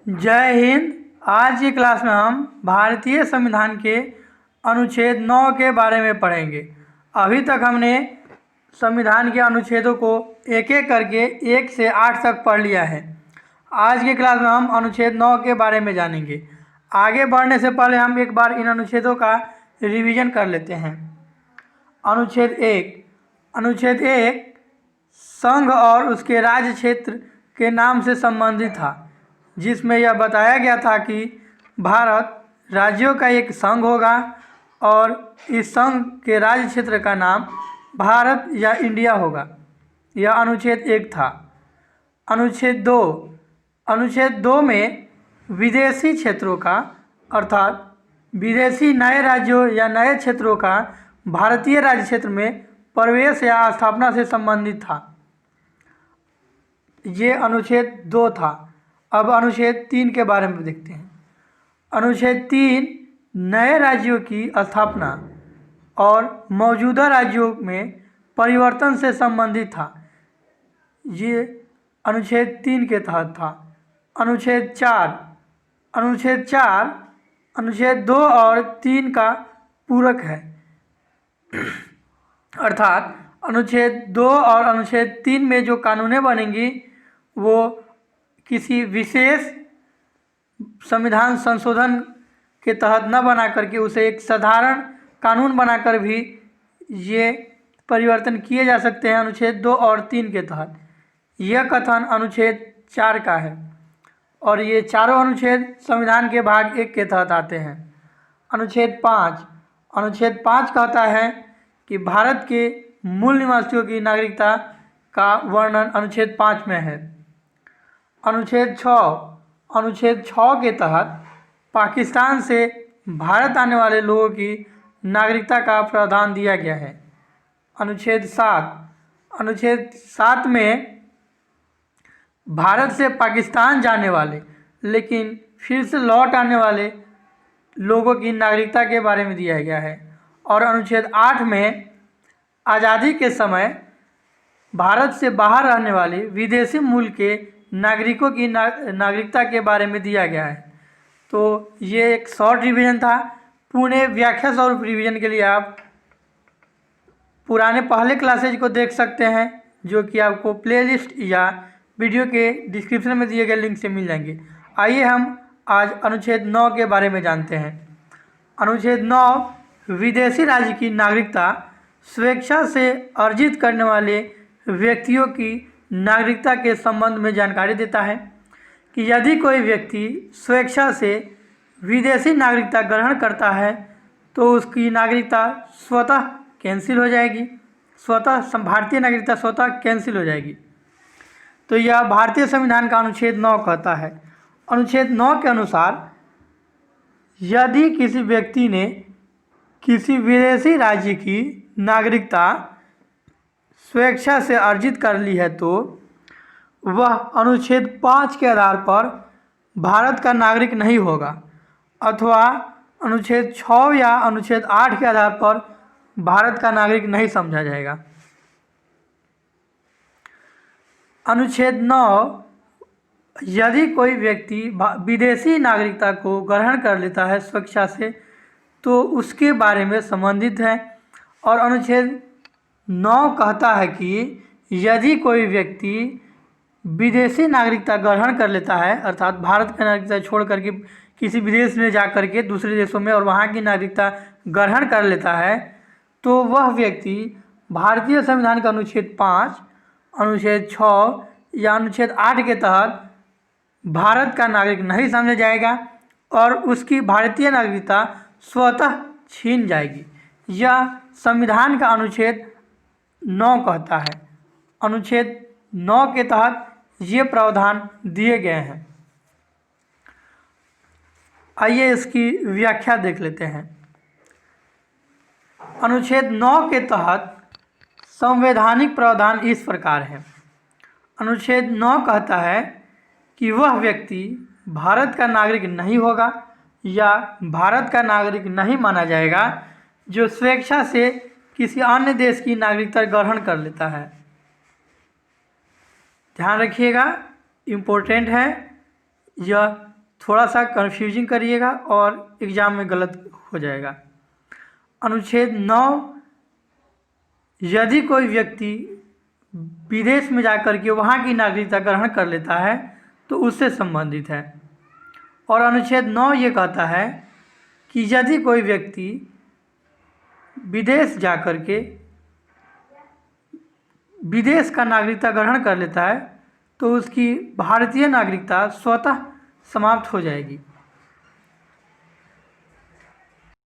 जय हिंद। आज की क्लास में हम भारतीय संविधान के अनुच्छेद 9 के बारे में पढ़ेंगे। अभी तक हमने संविधान के अनुच्छेदों को एक एक करके 1 से 8 तक पढ़ लिया है। आज की क्लास में हम अनुच्छेद 9 के बारे में जानेंगे। आगे बढ़ने से पहले हम एक बार इन अनुच्छेदों का रिवीजन कर लेते हैं। अनुच्छेद 1 संघ और उसके राज्य क्षेत्र के नाम से संबंधित था, जिसमें यह बताया गया था कि भारत राज्यों का एक संघ होगा और इस संघ के राज्य क्षेत्र का नाम भारत या इंडिया होगा। यह अनुच्छेद 1 था। अनुच्छेद 2 में विदेशी क्षेत्रों का अर्थात विदेशी नए राज्यों या नए क्षेत्रों का भारतीय राज्य क्षेत्र में प्रवेश या स्थापना से संबंधित था। ये अनुच्छेद 2 था। अब अनुच्छेद 3 के बारे में देखते हैं। अनुच्छेद 3 नए राज्यों की स्थापना और मौजूदा राज्यों में परिवर्तन से संबंधित था। ये अनुच्छेद 3 के तहत था। अनुच्छेद 4 अनुच्छेद 2 और 3 का पूरक है, अर्थात अनुच्छेद 2 और अनुच्छेद 3 में जो कानूनें बनेंगी वो किसी विशेष संविधान संशोधन के तहत न बना करके उसे एक साधारण कानून बनाकर भी ये परिवर्तन किए जा सकते हैं अनुच्छेद 2 और 3 के तहत। यह कथन अनुच्छेद 4 का है और ये चारों अनुच्छेद संविधान के भाग 1 के तहत आते हैं। अनुच्छेद 5 कहता है कि भारत के मूल निवासियों की नागरिकता का वर्णन अनुच्छेद 5 में है। अनुच्छेद 6 के तहत पाकिस्तान से भारत आने वाले लोगों की नागरिकता का प्रावधान दिया गया है। अनुच्छेद 7 में भारत से पाकिस्तान जाने वाले लेकिन फिर से लौट आने वाले लोगों की नागरिकता के बारे में दिया गया है। और अनुच्छेद 8 में आज़ादी के समय भारत से बाहर रहने वाले विदेशी मूल के नागरिकों की नागरिकता के बारे में दिया गया है। तो ये एक शॉर्ट रिवीजन था। पूर्ण व्याख्या स्वरूप रिवीजन के लिए आप पुराने पहले क्लासेज को देख सकते हैं, जो कि आपको प्लेलिस्ट या वीडियो के डिस्क्रिप्शन में दिए गए लिंक से मिल जाएंगे। आइए हम आज अनुच्छेद 9 के बारे में जानते हैं। अनुच्छेद 9 विदेशी राज्य की नागरिकता स्वेच्छा से अर्जित करने वाले व्यक्तियों की नागरिकता के संबंध में जानकारी देता है कि यदि कोई व्यक्ति स्वेच्छा से विदेशी नागरिकता ग्रहण करता है तो उसकी नागरिकता स्वतः कैंसिल हो जाएगी, भारतीय नागरिकता स्वतः कैंसिल हो जाएगी। तो यह भारतीय संविधान का अनुच्छेद 9 कहता है। अनुच्छेद 9 के अनुसार यदि किसी व्यक्ति ने किसी विदेशी राज्य की नागरिकता स्वेच्छा से अर्जित कर ली है तो वह अनुच्छेद 5 के आधार पर भारत का नागरिक नहीं होगा, अथवा अनुच्छेद 6 या अनुच्छेद 8 के आधार पर भारत का नागरिक नहीं समझा जाएगा। अनुच्छेद 9 यदि कोई व्यक्ति विदेशी नागरिकता को ग्रहण कर लेता है स्वेच्छा से तो उसके बारे में संबंधित है। और अनुच्छेद 9 कहता है कि यदि कोई व्यक्ति विदेशी नागरिकता ग्रहण कर लेता है, अर्थात भारत की नागरिकता छोड़ करके किसी विदेश में जा कर के दूसरे देशों में और वहाँ की नागरिकता ग्रहण कर लेता है, तो वह व्यक्ति भारतीय संविधान का अनुच्छेद 5, अनुच्छेद 6 या अनुच्छेद 8 के तहत भारत का नागरिक नहीं समझा जाएगा और उसकी भारतीय नागरिकता स्वतः छीन जाएगी। यह संविधान का अनुच्छेद 9 कहता है। अनुच्छेद 9 के तहत ये प्रावधान दिए गए हैं। आइए इसकी व्याख्या देख लेते हैं। अनुच्छेद 9 के तहत संवैधानिक प्रावधान इस प्रकार है। अनुच्छेद 9 कहता है कि वह व्यक्ति भारत का नागरिक नहीं होगा या भारत का नागरिक नहीं माना जाएगा जो स्वेच्छा से किसी अन्य देश की नागरिकता ग्रहण कर लेता है। ध्यान रखिएगा, इम्पोर्टेंट है। यह थोड़ा सा कन्फ्यूजिंग करिएगा और एग्ज़ाम में गलत हो जाएगा। अनुच्छेद 9, यदि कोई व्यक्ति विदेश में जाकर के वहाँ की नागरिकता ग्रहण कर लेता है तो उससे संबंधित है। और अनुच्छेद 9 ये कहता है कि यदि कोई व्यक्ति विदेश जाकर के विदेश का नागरिकता ग्रहण कर लेता है तो उसकी भारतीय नागरिकता स्वतः समाप्त हो जाएगी।